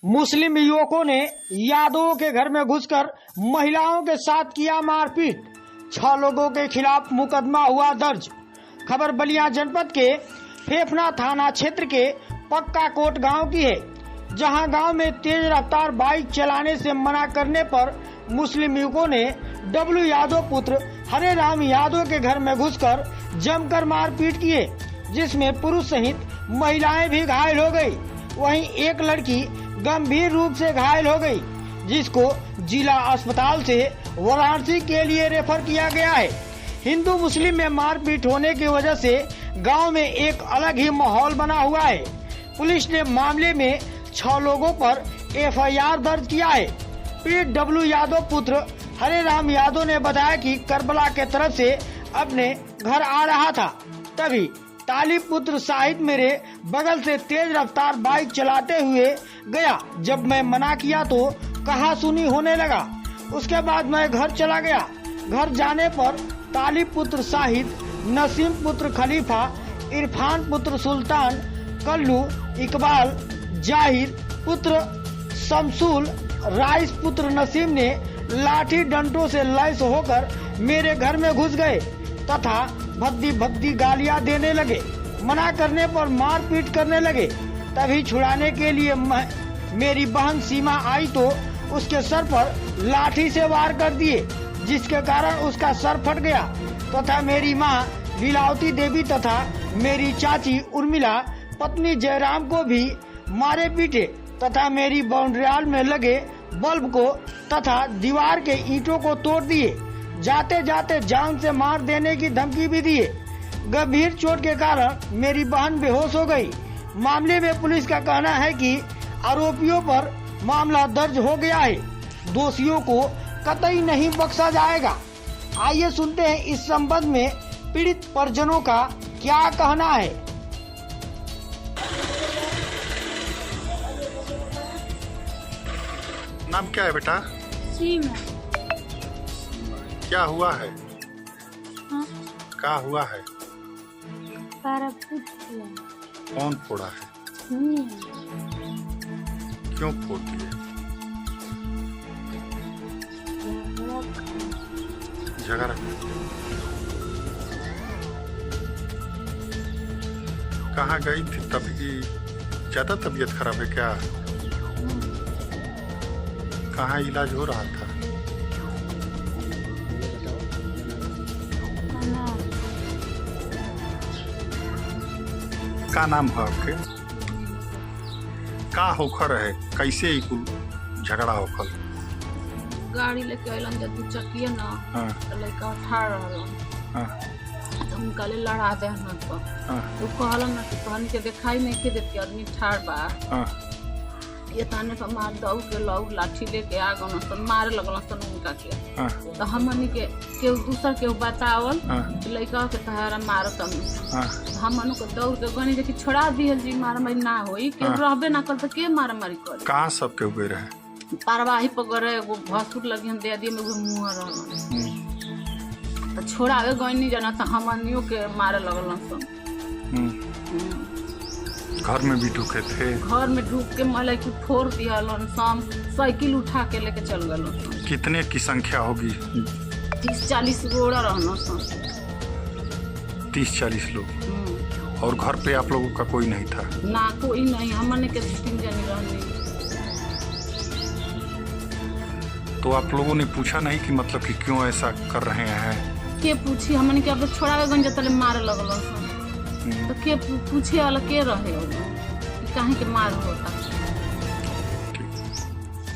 मुस्लिम युवकों ने यादवों के घर में घुसकर महिलाओं के साथ किया मारपीट। 6 लोगों के खिलाफ मुकदमा हुआ दर्ज। खबर बलिया जनपद के फेफना थाना क्षेत्र के पक्का कोट गांव की है, जहां गांव में तेज रफ्तार बाइक चलाने से मना करने पर मुस्लिम युवकों ने डब्लू यादव पुत्र हरे राम यादव के घर में घुसकर जमकर मारपीट किए, जिसमें पुरुष सहित महिलाएं भी घायल हो गई। वहीं एक लड़की गंभीर रूप से घायल हो गई, जिसको जिला अस्पताल से वाराणसी के लिए रेफर किया गया है। हिंदू मुस्लिम में मारपीट होने की वजह से गांव में एक अलग ही माहौल बना हुआ है। पुलिस ने मामले में 6 लोगों पर FIR दर्ज किया है। पीड़ित डब्लू यादव पुत्र हरे राम यादव ने बताया कि करबला के तरफ से अपने घर आ रहा था, तभी तालिब पुत्र शाहिद मेरे बगल से तेज रफ्तार बाइक चलाते हुए गया। जब मैं मना किया तो कहा सुनी होने लगा। उसके बाद मैं घर चला गया। घर जाने पर तालिब पुत्र शाहिद, नसीम पुत्र खलीफा, इरफान पुत्र सुल्तान, कल्लू, इकबाल, जाहिर पुत्र शमसूल, राइस पुत्र नसीम ने लाठी डंडों से लैस होकर मेरे घर में घुस गए तथा भद्दी भद्दी गालियां देने लगे। मना करने पर मारपीट करने लगे। तभी छुड़ाने के लिए मेरी बहन सीमा आई तो उसके सर पर लाठी से वार कर दिए, जिसके कारण उसका सर फट गया तथा मेरी मां लीलावती देवी तथा मेरी चाची उर्मिला पत्नी जयराम को भी मारे पीटे तथा मेरी बाउंड्रियाल में लगे बल्ब को तथा दीवार के ईंटों को तोड़ दिए। जाते जाते जान से मार देने की धमकी भी दिए। गंभीर चोट के कारण मेरी बहन बेहोश हो गई। मामले में पुलिस का कहना है कि आरोपियों पर मामला दर्ज हो गया है। दोषियों को कतई नहीं बख्शा जाएगा। आइए सुनते हैं इस संबंध में पीड़ित परिजनों का क्या कहना है। नाम क्या है बेटा? सीमा। क्या हुआ है? हाँ? क्या हुआ है? पैर फूट गया। कौन फोड़ा है? क्यों फोड़ दिए? झगड़ा। कहाँ गई थी तभी? ज्यादा तबीयत खराब है क्या? कहाँ इलाज हो रहा था? का नाम है आपके? का होखर है? कैसे ही कुल झगड़ा होखल? गाड़ी लेके अइलन जब दू चकिया ना। हाँ। तो लड़का ठाड़ रहलन। हाँ। तो उनका ले लड़ा दे ना तो। हाँ। तो कहलन ना कि तहनी के दिखाई नहीं के देती आदमी ठाड़ बा। हाँ। ये ताने पर मार दऊ के लऊ लाठी लेके आ गन सन मारे लगल सन उनका के। हाँ। तो हमनी के केहू दूसर केहू बतावल हाँ। कि लड़का के तहरा मारत हाँ। हमन को दौड़ के गनी देखी छोड़ा दिहल जी मार मारी ना होई के रहबे ना कर तो के मार मारी करे। कहाँ सब के उगे रहे? पारवाही पकड़े एगो भसुर लगी हम दे दिए में एगो मुंह रहलन तो छोड़ावे गनी जाना तो हमनियो के मारे लगलन सन। घर में भी ढुके थे? घर में ढुक के मले की फोड़ दिहलन सन। साइकिल उठा के लेके चल गलन। कितने की संख्या होगी? 30-40 गोड़ा रहना सन। 30-40 लोग। और घर पे आप लोगों का कोई नहीं था? ना कोई नहीं, हमने के 3 जनी रहनी। तो आप लोगों ने पूछा नहीं कि मतलब कि क्यों ऐसा कर रहे हैं? के पूछी? हमने के अब छोड़ावे गंज तले मारे लगलन सन। तो के पूछे वाला के रहे हो कि काहे के मार होता।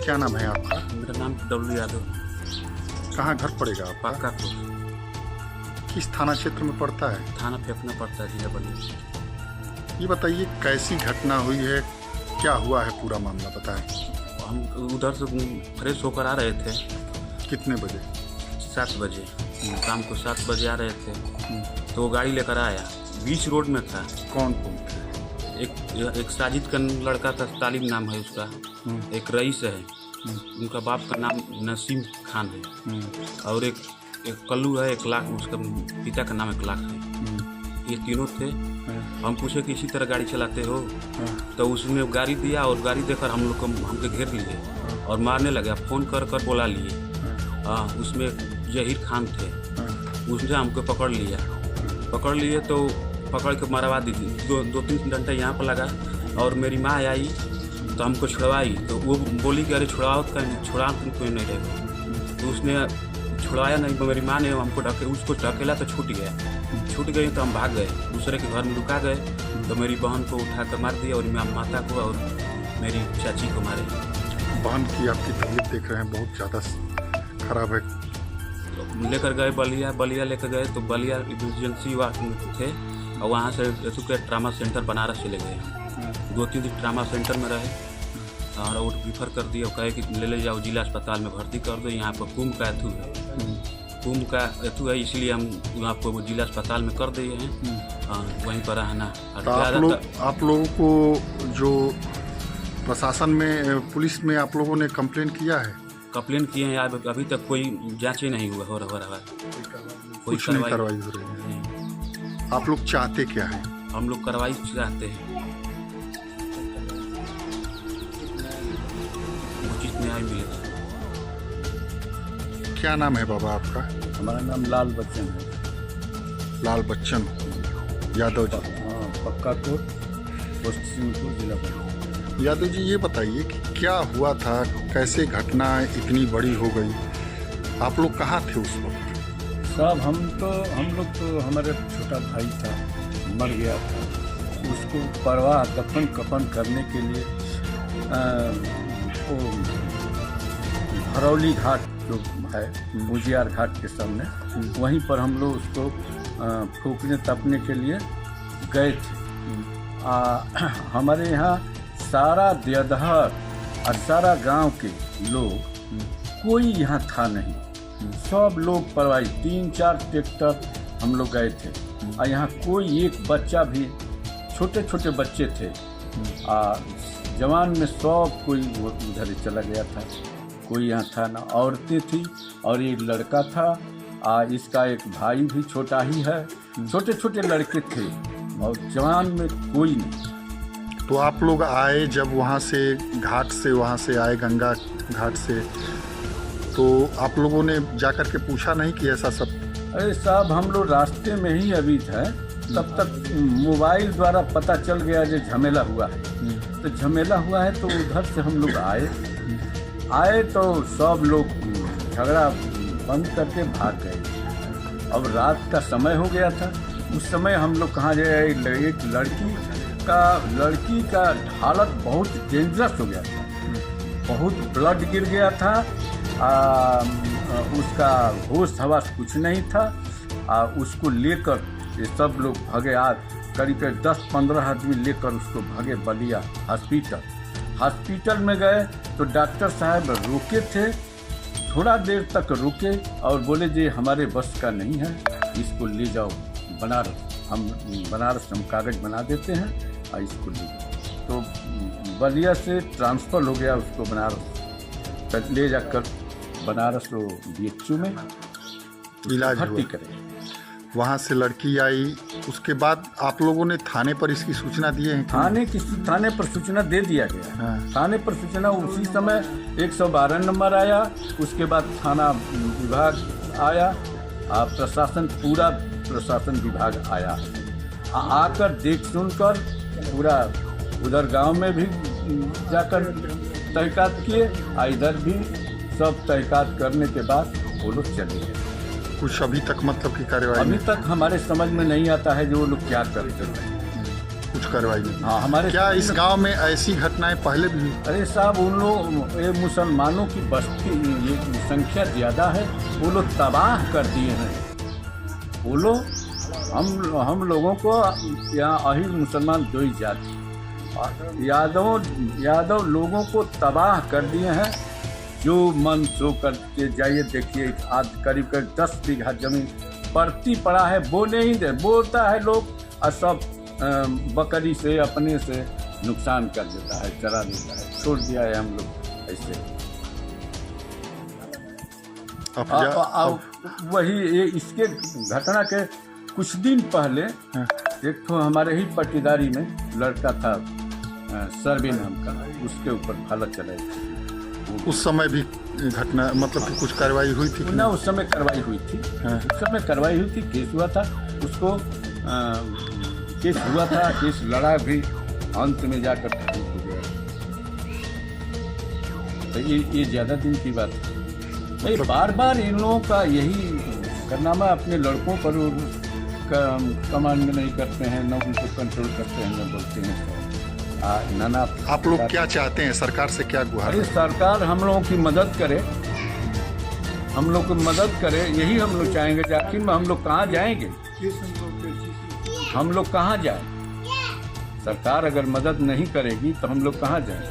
क्या नाम है आपका? मेरा नाम डब्लू यादव। कहाँ घर पड़ेगा आपका? पक्का कोट। किस थाना क्षेत्र में पड़ता है? थाना फेफना पड़ता है, जिला बलिया। ये बताइए कैसी घटना हुई है, क्या हुआ है, पूरा मामला बताएं। हम उधर से फ्रेश होकर आ रहे थे। कितने बजे? 7 बजे। शाम को 7 बजे आ रहे थे तो वो गाड़ी लेकर आया, बीच रोड में था। कौन कौन थे? एक साजिद का लड़का था, तालिब नाम है उसका। एक रईस है, उनका बाप का नाम नसीम खान है। और एक कल्लू है, 1 लाख, उसका पिता का नाम 1 लाख है। ये तीनों थे। हम पूछे कि इसी तरह गाड़ी चलाते हो, तो उसने गाड़ी दिया और गाड़ी देकर हम लोग को हमके घेर लिए और मारने लगे। फ़ोन कर कर बोला लिए। हाँ, उसमें जहीर खान थे, उसने हमको पकड़ लिए तो पकड़ के मरवा दी। दो तीन घंटे यहाँ पर लगा और मेरी माँ आई तो हमको छुड़वाई, तो वो बोली कि अरे छुड़ा तुम कोई नहीं रहे। तो उसने छुड़वाया नहीं, मेरी माँ ने हमको उसको ढकेला तो छूट गई तो हम भाग गए, दूसरे के घर में रुका गए। तो मेरी बहन को उठा कर मार दिया और मेरी माता को और मेरी चाची को मारे। बहन की आपकी तबीयत देख रहे हैं बहुत ज़्यादा खराब है। लेकर गए बलिया लेकर गए तो बलिया इमरजेंसी वार्ड में थे और वहाँ से ट्रामा सेंटर बनारस चले गए। 2-3 दिन ट्रामा सेंटर में रहे और वो रिफ़र कर दिया, कहे कि ले जाओ जिला अस्पताल में भर्ती कर दो। यहाँ पर कुंभ का एथू है, इसलिए हम आपको जिला अस्पताल में कर दिए हैं। वहीं पर रहना। आप लोगों को जो प्रशासन में पुलिस में आप लोगों ने कंप्लेन किया है? कंप्लेन किए हैं, अभी तक कोई जांच ही नहीं हुआ हो रहा है, कुछ नहीं कार्रवाई हो रही है। आप लोग चाहते क्या है? हम लोग कार्रवाई चाहते हैं, उचित न्याय मिलेगा। क्या नाम है बाबा आपका? हमारा नाम लाल बच्चन है। लाल बच्चन यादव जी। हाँ, पक्का कोट, पोस्ट सिंहपुर, जिला बलिया। यादव जी, ये बताइए कि क्या हुआ था, कैसे घटना इतनी बड़ी हो गई? आप लोग कहाँ थे उस वक्त? साहब हम लोग तो हमारे छोटा भाई था, मर गया था। उसको परवाह दफन कफन करने के लिए वो भरौली घाट जो है मुजियार घाट के सामने, वहीं पर हम लोग उसको फूकने तपने के लिए गए थे। हमारे यहाँ सारा देवधर और सारा गांव के लोग, कोई यहाँ था नहीं। सब लोग परवाही, 3-4 ट्रैक्टर हम लोग गए थे और यहाँ कोई एक बच्चा भी, छोटे छोटे बच्चे थे। जवान में सब कोई उधर ही चला गया था, कोई यहाँ था ना। औरतें थी और एक लड़का था, इसका एक भाई भी छोटा ही है। छोटे छोटे लड़के थे और जवान में कोई नहीं। तो आप लोग आए जब वहाँ से घाट से, वहाँ से आए गंगा घाट से, तो आप लोगों ने जाकर के पूछा नहीं कि ऐसा सब? अरे साहब, हम लोग रास्ते में ही अभी थे, तब तक मोबाइल द्वारा पता चल गया जो झमेला हुआ है। तो झमेला हुआ है तो उधर से हम लोग आए तो सब लोग झगड़ा बंद करके भाग गए। अब रात का समय हो गया था। उस समय हम लोग कहाँ जाए, एक लड़की का हालत बहुत डेंजरस हो गया था, बहुत ब्लड गिर गया था। उसका होश हवास कुछ नहीं था। उसको लेकर ये सब लोग भगे। करीब 10-15 आदमी लेकर उसको भगे बलिया हॉस्पिटल में गए तो डॉक्टर साहब रुके थे, थोड़ा देर तक रुके और बोले जी हमारे बस का नहीं है, इसको ले जाओ बनारस हम कागज बना देते हैं और इसको ले जाओ। तो बलिया से ट्रांसफ़र हो गया उसको बनारस, तक ले जाकर बनारस वो BHU में इलाज भर्ती करें। वहाँ से लड़की आई, उसके बाद आप लोगों ने थाने पर इसकी सूचना दिए हैं? थाने पर सूचना दे दिया गया। हाँ। थाने पर सूचना उसी समय 112 नंबर आया। उसके बाद थाना विभाग आया, पूरा प्रशासन विभाग आया। आकर देख सुनकर पूरा उधर गांव में भी जाकर तहकीकात किए, इधर भी सब तहकीकात करने के बाद वो लोग चले गए। कुछ अभी तक मतलब की कार्रवाई? अभी तक हमारे समझ में नहीं आता है जो वो लोग क्या करते हैं। कुछ कार्रवाई नहीं? हाँ, हमारे क्या इस गांव में ऐसी घटनाएं पहले भी? अरे साहब, उन लोग ये मुसलमानों की बस्ती, ये संख्या ज़्यादा है, वो लोग तबाह कर दिए हैं। वो लोग हम लोगों को यहाँ अहिल मुसलमान दो ही जाति, यादव लोगों को तबाह कर दिए हैं। जो मन सो करके जाइए, देखिए आज करीब 10 बीघा जमीन परती पड़ा है, बोलता है लोग और सब बकरी से अपने से नुकसान कर देता है, चरा देता है, छोड़ दिया है हम लोग ऐसे। वही इसके घटना के कुछ दिन पहले एक तो हमारे ही पट्टीदारी में लड़का था सरबी नाम का, उसके ऊपर भाला चलाई थी। उस समय भी घटना मतलब कि कुछ कार्रवाई हुई थी कि ना उस समय कार्रवाई हुई थी, हाँ। उस समय कार्रवाई हुई थी, केस हुआ था उसको, केस हुआ था, केस लड़ा भी, अंत में जाकर ठीक हो गया। तो ये ज़्यादा दिन की बात है नहीं, बार बार इन लोगों का यही कारनामा अपने लड़कों पर कमांड में नहीं करते हैं, न उनको कंट्रोल करते हैं, न बोलते हैं नाना। आप लोग क्या चाहते हैं, सरकार से क्या गुहार अरे है? सरकार हम लोगों की मदद करे, हम लोग को मदद करे, यही हम लोग चाहेंगे। आखिर में हम लोग कहाँ जाएंगे, हम लोग कहाँ जाएं? सरकार अगर मदद नहीं करेगी तो हम लोग कहाँ जाएं?